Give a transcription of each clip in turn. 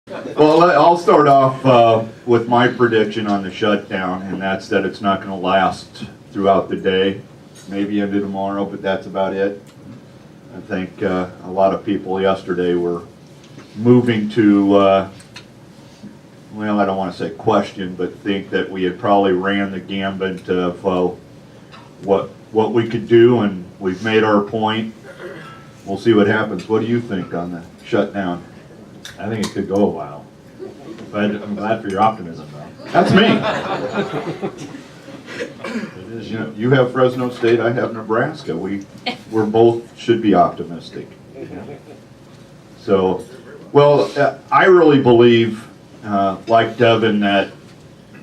Well, I'll start off with my prediction on the shutdown, and that's that it's not going to last throughout the day, maybe into tomorrow, but that's about it. I think a lot of people yesterday were moving to, well, I don't want to say question, but think that we had probably ran the gambit of what we could do, and we've made our point. We'll see what happens. What do you think on the shutdown? I think it could go a while, but I'm glad for your optimism, though. That's me. It is, You know, you have Fresno State, I have Nebraska. We're both should be optimistic. So, well, I really believe, like Devin, that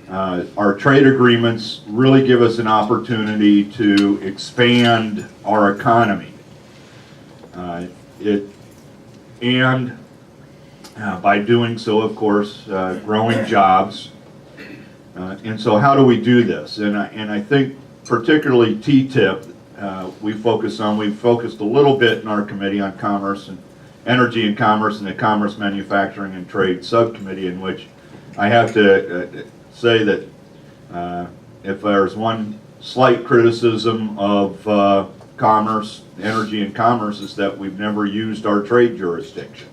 our trade agreements really give us an opportunity to expand our economy. By doing so, of course, growing jobs. And so how do we do this? And I think particularly TTIP, we've focused a little bit in our committee on commerce and energy and commerce and the Commerce, Manufacturing and Trade Subcommittee, in which I have to say that if there's one slight criticism of commerce, energy and commerce, is that we've never used our trade jurisdiction.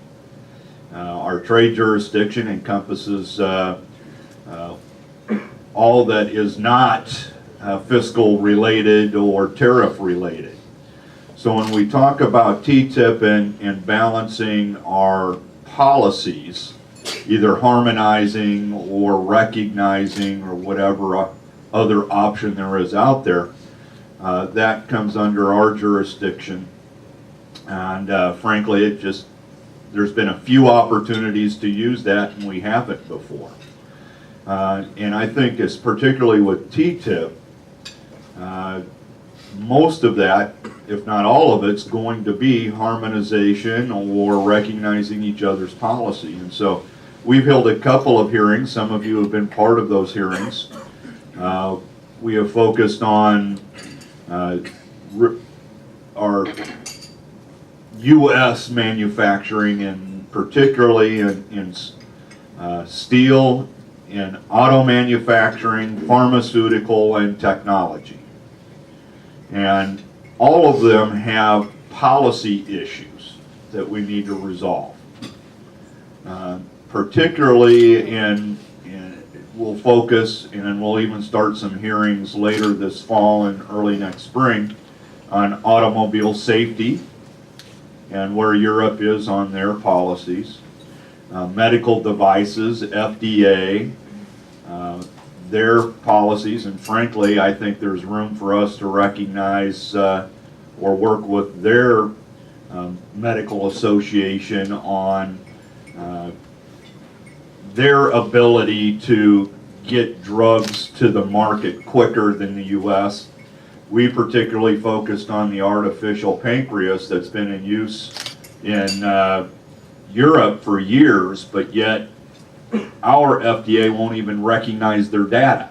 Our trade jurisdiction encompasses all that is not fiscal related or tariff related. So when we talk about TTIP and balancing our policies, either harmonizing or recognizing or whatever other option there is out there, that comes under our jurisdiction. And frankly, there's been a few opportunities to use that, and we haven't before. And I think it's particularly with TTIP, most of that, if not all of it's going to be harmonization or recognizing each other's policy. And so we've held a couple of hearings. Some of you have been part of those hearings. We have focused on our U.S. manufacturing, and particularly in steel, in auto manufacturing, pharmaceutical, and technology. And all of them have policy issues that we need to resolve. Particularly we'll focus, and we'll even start some hearings later this fall and early next spring on automobile safety and where Europe is on their policies. Medical devices, FDA, their policies, and frankly, I think there's room for us to recognize or work with their medical association on their ability to get drugs to the market quicker than the U.S. We particularly focused on the artificial pancreas that's been in use in Europe for years, but yet our FDA won't even recognize their data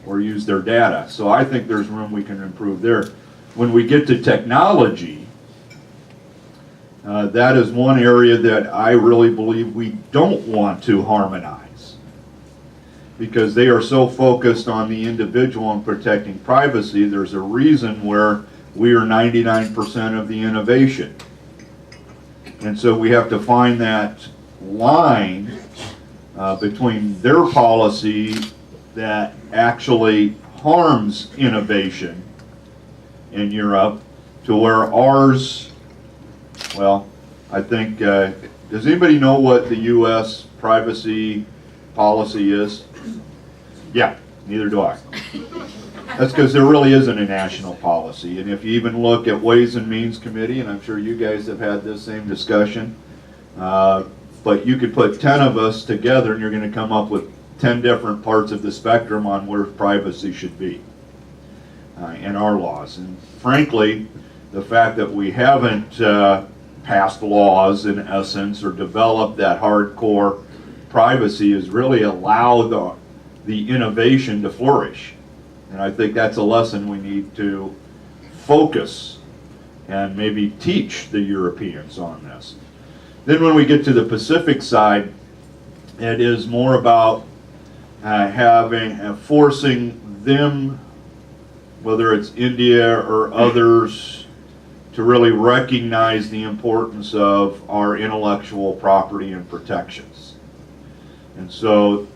or use their data. So I think there's room we can improve there. When we get to technology, that is one area that I really believe we don't want to harmonize, because they are so focused on the individual and protecting privacy. There's a reason where we are 99% of the innovation. And so we have to find that line between their policy that actually harms innovation in Europe to where ours, well, I think, does anybody know what the U.S. privacy policy is? Yeah, neither do I. That's because there really isn't a national policy. And if you even look at Ways and Means Committee, and I'm sure you guys have had this same discussion, but you could put 10 of us together and you're going to come up with 10 different parts of the spectrum on where privacy should be in our laws. And frankly, the fact that we haven't passed laws in essence or developed that hardcore privacy has really allowed the innovation to flourish. And I think that's a lesson we need to focus and maybe teach the Europeans on this. Then when we get to the Pacific side, It is more about forcing them, whether it's India or others, to really recognize the importance of our intellectual property and protections. And so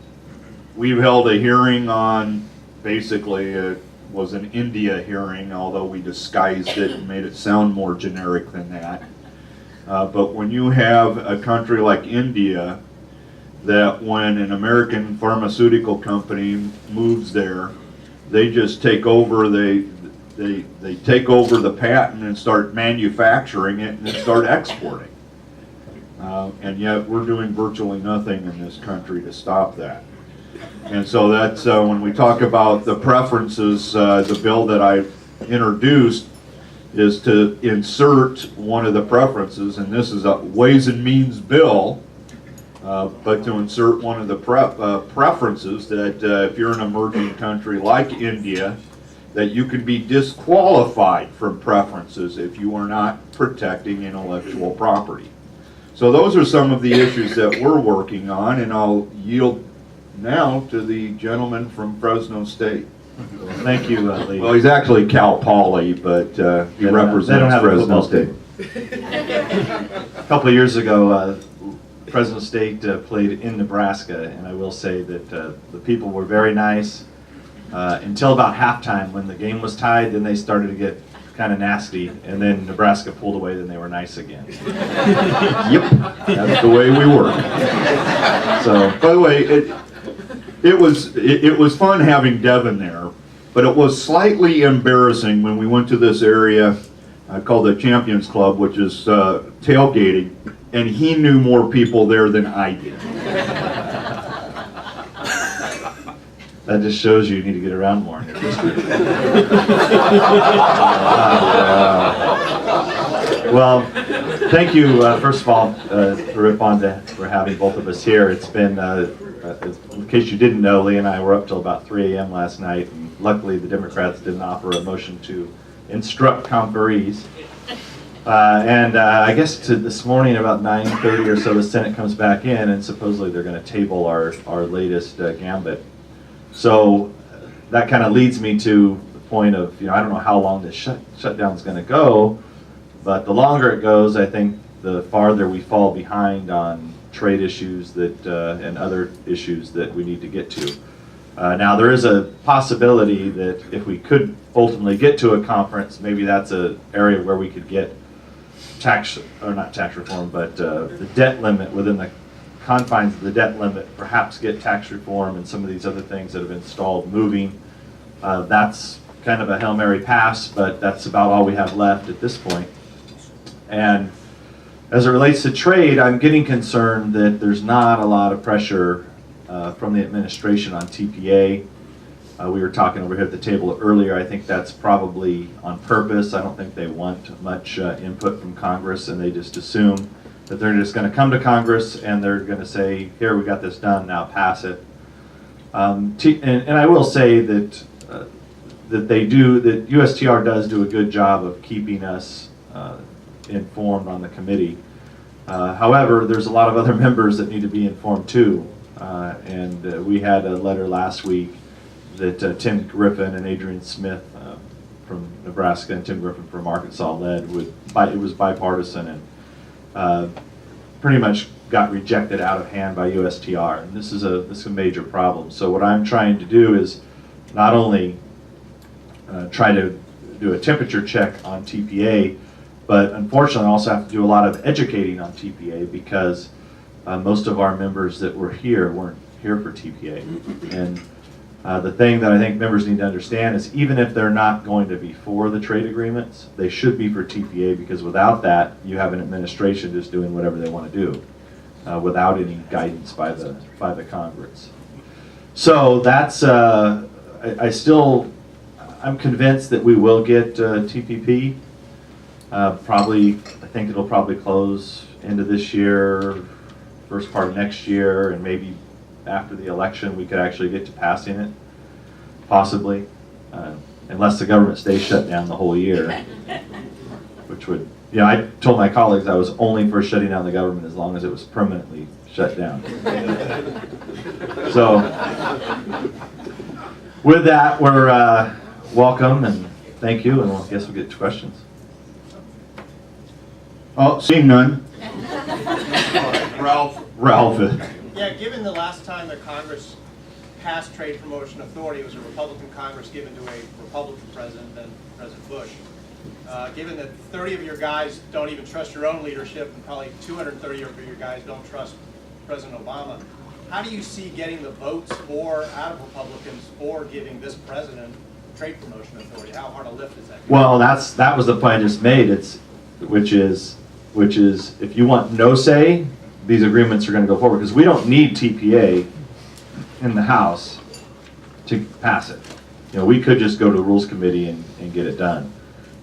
we've held a hearing on, basically it was an India hearing, although we disguised it and made it sound more generic than that. But when you have a country like India, that when an American pharmaceutical company moves there, they just take over, they take over the patent and start manufacturing it and then start exporting. And yet we're doing virtually nothing in this country to stop that. And so that's when we talk about the preferences, the bill that I introduced is to insert one of the preferences, and this is a Ways and Means bill, but to insert one of the preferences that if you're an emerging country like India, that you can be disqualified from preferences if you are not protecting intellectual property. So those are some of the issues that we're working on, and I'll yield now to the gentleman from Fresno State. Thank you, Lee. Well, he's actually Cal Poly, but he represents Fresno State. A couple of years ago, Fresno State played in Nebraska, and I will say that the people were very nice until about halftime when the game was tied. Then they started to get kind of nasty, and then Nebraska pulled away, then they were nice again. Yep, that's the way we work. So, by the way, it was fun having Devin there, but it was slightly embarrassing when we went to this area called the Champions Club, which is tailgating, and he knew more people there than I did. That just shows you need to get around more in your district. Well, thank you, first of all, for Ripon for having both of us here. It's been, in case you didn't know, Lee and I were up till about 3 a.m. last night, and luckily the Democrats didn't offer a motion to instruct conferees. I guess this morning about 9:30 or so, the Senate comes back in, and supposedly they're going to table our latest gambit. So that kind of leads me to the point of, I don't know how long this shutdown is going to go, but the longer it goes, I think the farther we fall behind on trade issues that and other issues that we need to get to. Now there is a possibility that if we could ultimately get to a conference, maybe that's an area where we could get not tax reform, but the debt limit within the confines of the debt limit, perhaps get tax reform and some of these other things that have been stalled moving. That's kind of a Hail Mary pass, but that's about all we have left at this point. And as it relates to trade, I'm getting concerned that there's not a lot of pressure from the administration on TPA. We were talking over here at the table earlier. I think that's probably on purpose. I don't think they want much input from Congress, and they just assume that they're just going to come to Congress and they're going to say, here, we got this done, now pass it. And I will say that that USTR does do a good job of keeping us informed on the committee. However, there's a lot of other members that need to be informed too. We had a letter last week that Tim Griffin and Adrian Smith from Nebraska and Tim Griffin from Arkansas led. It was bipartisan and pretty much got rejected out of hand by USTR, and this is a major problem. So what I'm trying to do is not only try to do a temperature check on TPA, but unfortunately I also have to do a lot of educating on TPA because most of our members that were here weren't here for TPA. And the thing that I think members need to understand is even if they're not going to be for the trade agreements, they should be for TPA, because without that, you have an administration just doing whatever they want to do without any guidance by the Congress. So that's, I'm convinced that we will get TPP. I think it'll probably close end of this year, first part of next year, and maybe after the election we could actually get to passing it, possibly, unless the government stays shut down the whole year, which would, you know, I told my colleagues I was only for shutting down the government as long as it was permanently shut down. So, with that, we're welcome and thank you, and I guess we'll get to questions. Oh, seeing none. Ralph. Yeah, given the last time that Congress passed trade promotion authority, it was a Republican Congress given to a Republican president, then President Bush. Given that 30 of your guys don't even trust your own leadership, and probably 230 of your guys don't trust President Obama, how do you see getting the votes out of Republicans for giving this president trade promotion authority? How hard a lift is that? Well, that was the point I just made. Which is if you want no say, these agreements are going to go forward because we don't need TPA in the House to pass it. You know, we could just go to the Rules Committee and get it done.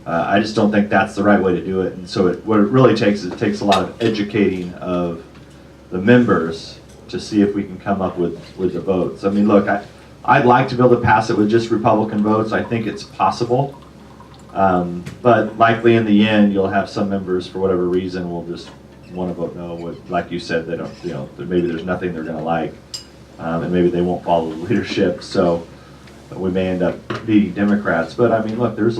I just don't think that's the right way to do it. And so what it really takes is it takes a lot of educating of the members to see if we can come up with the votes. I mean, look, I'd like to be able to pass it with just Republican votes. I think it's possible. But likely in the end, you'll have some members, for whatever reason, will just want to vote no. Like you said, they don't, you know, maybe there's nothing they're going to like, and maybe they won't follow the leadership. So we may end up being Democrats. But I mean, look, there's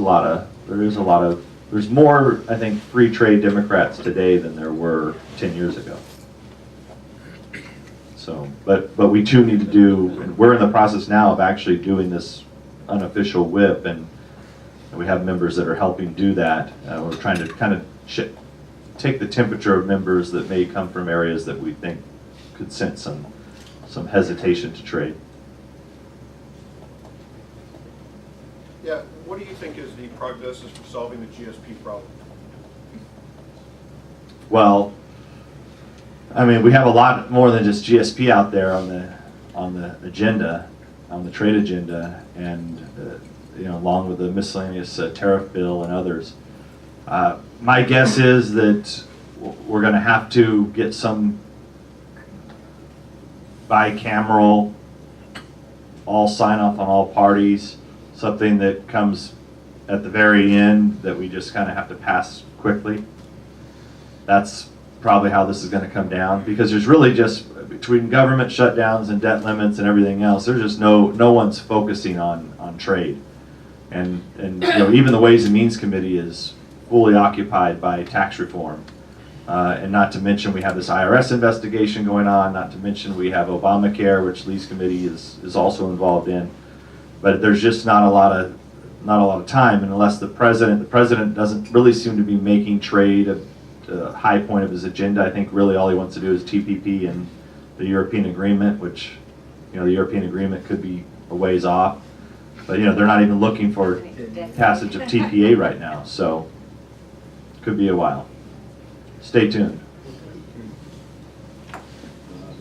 more, I think, free trade Democrats today than there were 10 years ago. So, but we too need to do, and we're in the process now of actually doing this unofficial whip, and we have members that are helping do that. We're trying to kind of take the temperature of members that may come from areas that we think could sense some hesitation to trade. Yeah, what do you think is the prognosis for solving the GSP problem? Well, I mean, we have a lot more than just GSP out there on the agenda, on the trade agenda, and you know, along with the miscellaneous tariff bill and others. My guess is that we're going to have to get some bicameral, all sign off on all parties, something that comes at the very end that we just kind of have to pass quickly. That's probably how this is going to come down, because there's really just, between government shutdowns and debt limits and everything else, there's just no one's focusing on trade. And you know, even the Ways and Means Committee is fully occupied by tax reform. And not to mention we have this IRS investigation going on, not to mention we have Obamacare, which Lee's committee is also involved in. But there's just not a lot of time, and unless the president doesn't really seem to be making trade a high point of his agenda. I think really all he wants to do is TPP and the European agreement, which, you know, the European agreement could be a ways off. But, you know, they're not even looking for passage of TPA right now, so could be a while. Stay tuned.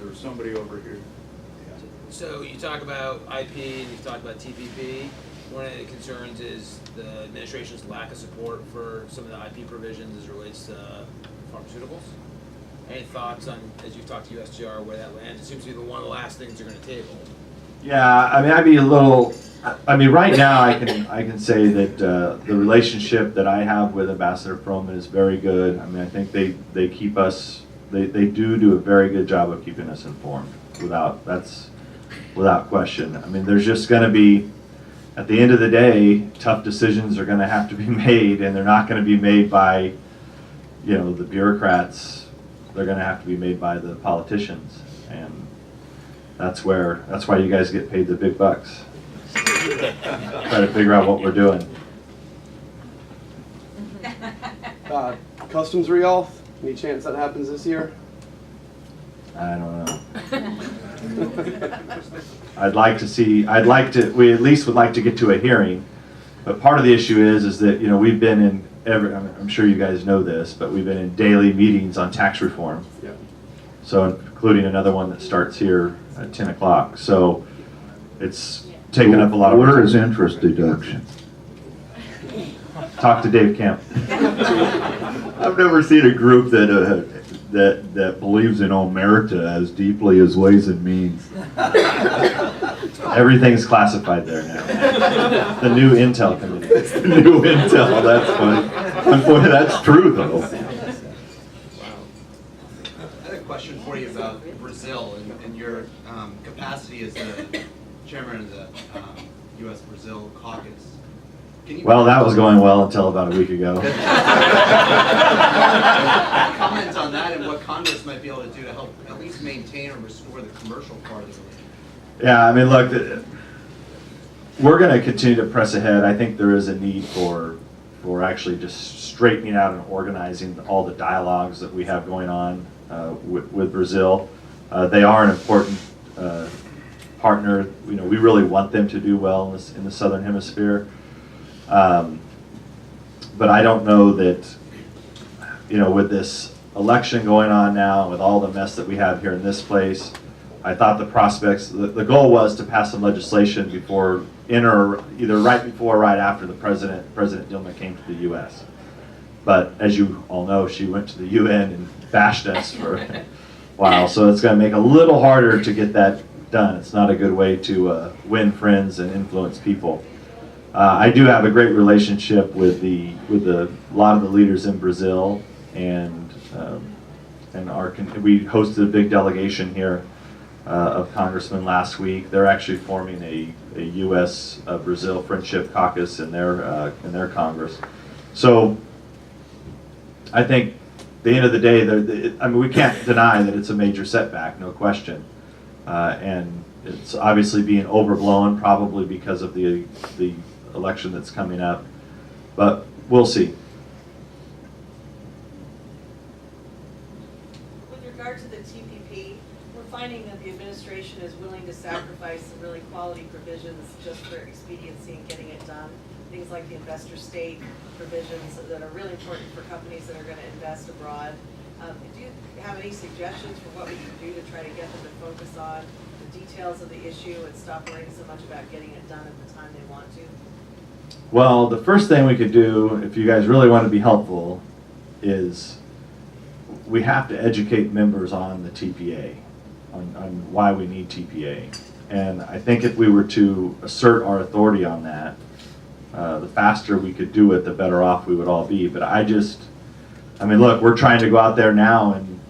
There's somebody over here. So you talk about IP and you've talked about TPP. One of the concerns is the administration's lack of support for some of the IP provisions as it relates to pharmaceuticals. Any thoughts on, as you've talked to USTR, where that lands? It seems to be one of the last things they're going to table. Yeah, I mean, I'd be a little. I mean, right now I can say that the relationship that I have with Ambassador Froman is very good. I mean, I think they keep us. They do a very good job of keeping us informed. Without question. I mean, there's just going to be, at the end of the day, tough decisions are going to have to be made, and they're not going to be made by, you know, the bureaucrats. They're going to have to be made by the politicians, and that's why you guys get paid the big bucks. Try to figure out what we're doing. Customs reauth, any chance that happens this year? I don't know. We at least would like to get to a hearing, but part of the issue is that, you know, we've been in I'm sure you guys know this, but we've been in daily meetings on tax reform. Yeah. So including another one that starts here at 10 o'clock. So it's taken up a lot of Where time. is interest deduction? Talk to Dave Kemp. I've never seen a group that believes in omerta as deeply as Ways and Means. Everything's classified there now. The new Intel committee. The new intel, that's funny. Unfortunately, that's true, though. I had a question for you about Brazil and your capacity as the chairman of the U.S.-Brazil caucus. Can you Well, that was going well until about a week ago. comment on that and what Congress might be able to do to help at least maintain or restore the commercial part of the relationship? Yeah, I mean, look, we're going to continue to press ahead. I think there is a need for actually just straightening out and organizing all the dialogues that we have going on with Brazil. They are an important partner. We really want them to do well in the Southern Hemisphere. But I don't know that, with this election going on now, with all the mess that we have here in this place, I thought the prospects, the goal was to pass some legislation either right before or right after President Dilma came to the U.S. But as you all know, she went to the UN and bashed us for a while, so it's going to make it a little harder to get that done. It's not a good way to win friends and influence people. I do have a great relationship with a lot of the leaders in Brazil, and we hosted a big delegation here of congressmen last week. They're actually forming a U.S. Brazil Friendship Caucus in their Congress. So I think at the end of the day, we can't deny that it's a major setback, no question, and it's obviously being overblown, probably because of the election that's coming up, but we'll see. With regard to the TPP, we're finding that the administration is willing to sacrifice some really quality provisions just for expediency and getting it done. Things like the investor state provisions that are really important for companies that are going to invest abroad. Do you have any suggestions for what we can do to try to get them to focus on the details of the issue and stop worrying so much about getting it done at the time they want to? Well, the first thing we could do, if you guys really want to be helpful, is we have to educate members on the TPA, on why we need TPA. And I think if we were to assert our authority on that, the faster we could do it, the better off we would all be. But look, we're trying to go out there now and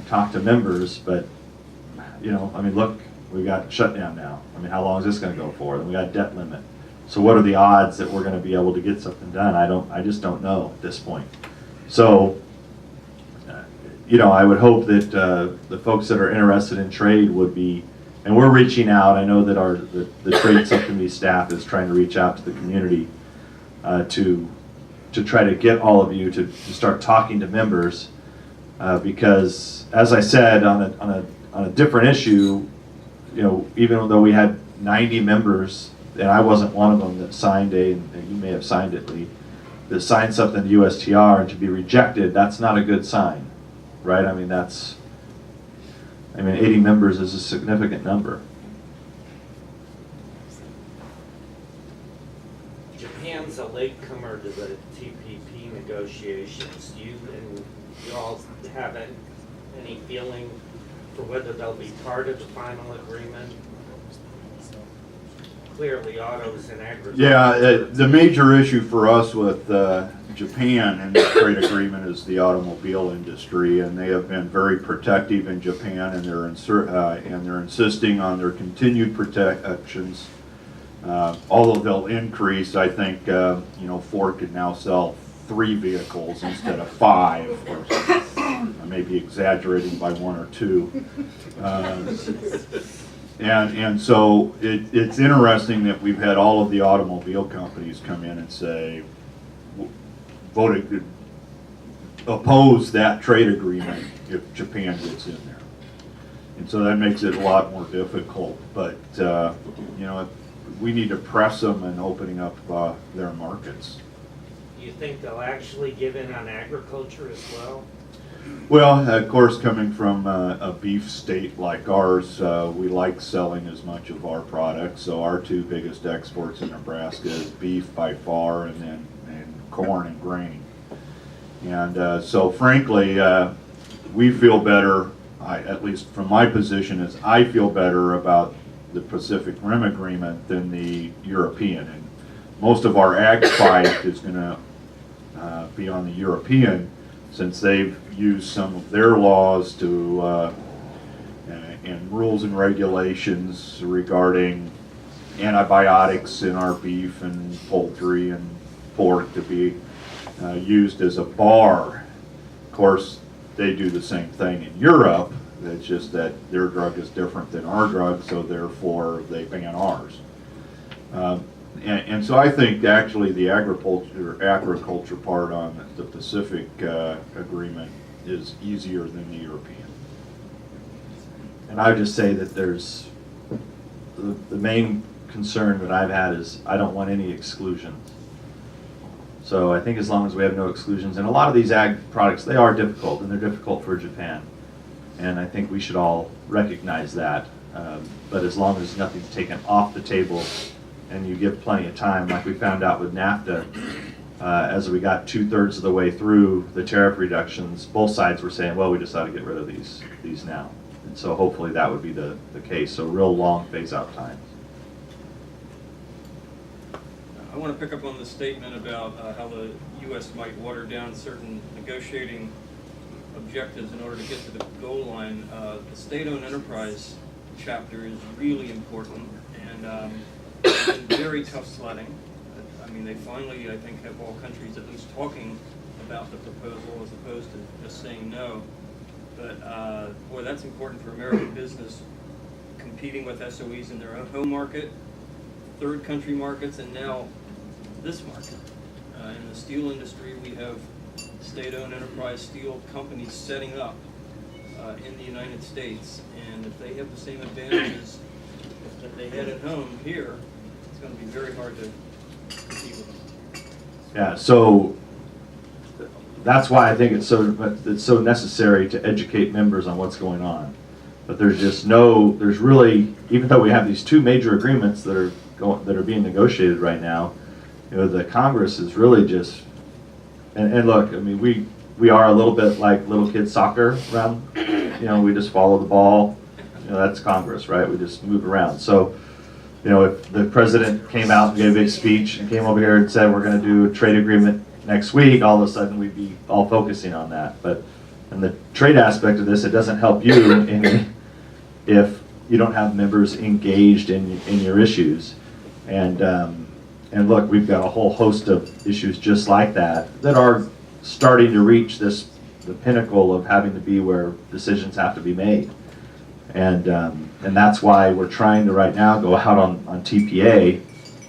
talk to members, but, look, we got shutdown now. How long is this going to go for? And we got a debt limit. So what are the odds that we're going to be able to get something done? I just don't know at this point. So, I would hope that the folks that are interested in trade would be, and we're reaching out. I know that the trade subcommittee staff is trying to reach out to the community to try to get all of you to start talking to members, because as I said, on a different issue, even though we had 90 members, and I wasn't one of them that signed and you may have signed it, Lee, that signed something to USTR, and to be rejected, that's not a good sign, right? 80 members is a significant number. Japan's a latecomer to the TPP negotiations. Do you all have any feeling for whether they'll be part of the final agreement? Clearly, autos and agriculture. Yeah, the major issue for us with Japan and the trade agreement is the automobile industry, and they have been very protective in Japan, and they're insisting on their continued protections. Although they'll increase, I think Ford could now sell 3 vehicles instead of 5, or I may be exaggerating by 1 or 2. And so it's interesting that we've had all of the automobile companies come in and say, oppose that trade agreement if Japan gets in there. And so that makes it a lot more difficult. But, we need to press them in opening up their markets. Do you think they'll actually give in on agriculture as well? Well, of course, coming from a beef state like ours, we like selling as much of our products. So our 2 biggest exports in Nebraska is beef by far, and then corn and grain. And so frankly, we feel better, at least from my position, is I feel better about the Pacific Rim Agreement than the European. And most of our ag fight is going to be on the European, since they've used some of their laws to and rules and regulations regarding antibiotics in our beef and poultry and pork to be used as a bar. Of course, they do the same thing in Europe. It's just that their drug is different than our drug, so therefore they ban ours. And so I think actually the agriculture part on the Pacific agreement is easier than the European. And I would just say that there's, the main concern that I've had is I don't want any exclusions. So I think as long as we have no exclusions, and a lot of these ag products, they are difficult, and they're difficult for Japan. And I think we should all recognize that. But as long as nothing's taken off the table and you give plenty of time, like we found out with NAFTA, as we got 2/3 of the way through the tariff reductions, both sides were saying, well, we just ought to get rid of these now. And so hopefully that would be the case. So real long phase out times. I want to pick up on the statement about how the U.S. might water down certain negotiating objectives in order to get to the goal line. The state-owned enterprise chapter is really important and very tough sledding. I mean, they finally, I think, have all countries at least talking about the proposal as opposed to just saying no. But boy, that's important for American business competing with SOEs in their own home market, third country markets, and now this market. In the steel industry, we have state-owned enterprise steel companies setting up in the United States, and if they have the same advantages that they had at home here, it's going to be very hard to compete with them. Yeah, so that's why I think it's so necessary to educate members on what's going on. But there's really, even though we have these two major agreements that are being negotiated right now, the Congress is really just, and look, I mean, we are a little bit like little kids soccer around, we just follow the ball, that's Congress, right? We just move around. So, if the president came out and gave a big speech and came over here and said, we're going to do a trade agreement next week, all of a sudden we'd be all focusing on that. But in the trade aspect of this, it doesn't help you if you don't have members engaged in your issues. And look, we've got a whole host of issues just like that are starting to reach the pinnacle of having to be where decisions have to be made. And that's why we're trying to right now go out on TPA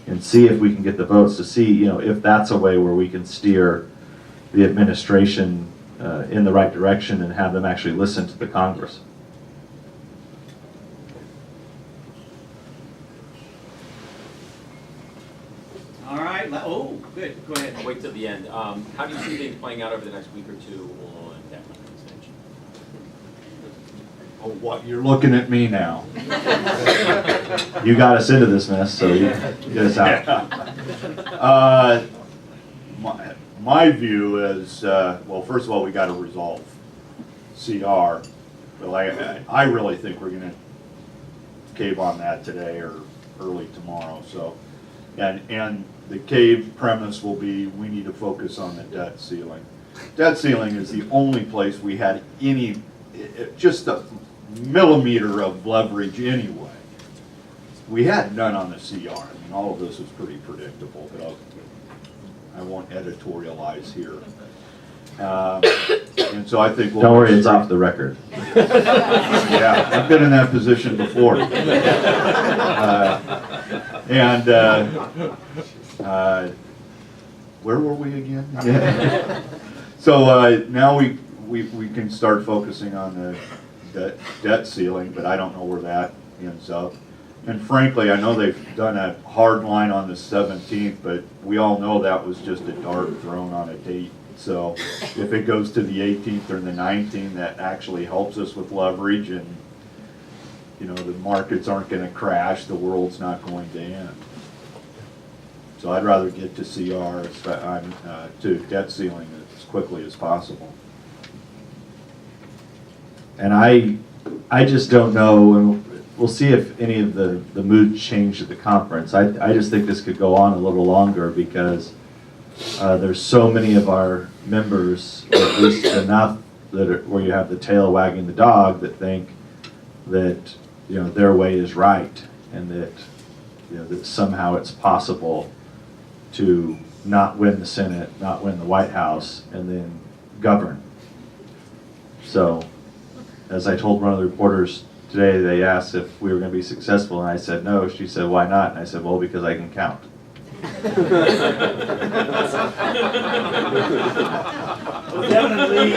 and see if we can get the votes to see, if that's a way where we can steer the administration in the right direction and have them actually listen to the Congress. All right, oh, good, go ahead. I'll wait till the end. How do you see things playing out over the next week or two on debt limit extension? Oh, what, you're looking at me now. You got us into this mess, so you get us out. My view is, well, first of all, we got to resolve CR. But I really think we're going to cave on that today or early tomorrow. So, and the cave premise will be we need to focus on the debt ceiling. Debt ceiling is the only place we had any, just a millimeter of leverage anyway. We had none on the CR. I mean, all of this was pretty predictable, but I won't editorialize here. And so I think we'll... Don't worry, it's off the record. Yeah, I've been in that position before. Where were we again? So now we can start focusing on the debt ceiling, but I don't know where that ends up. And frankly, I know they've done a hard line on the 17th, but we all know that was just a dart thrown on a date. So if it goes to the 18th or the 19th, that actually helps us with leverage, and the markets aren't going to crash, the world's not going to end. So I'd rather get to CR, to debt ceiling as quickly as possible. And I just don't know, and we'll see if any of the mood changed at the conference. I just think this could go on a little longer because there's so many of our members, or at least enough that where you have the tail wagging the dog, that think that, their way is right, and that, that somehow it's possible to not win the Senate, not win the White House, and then govern. So, as I told one of the reporters today, they asked if we were going to be successful, and I said no. She said, why not? And I said, well, because I can count. Definitely.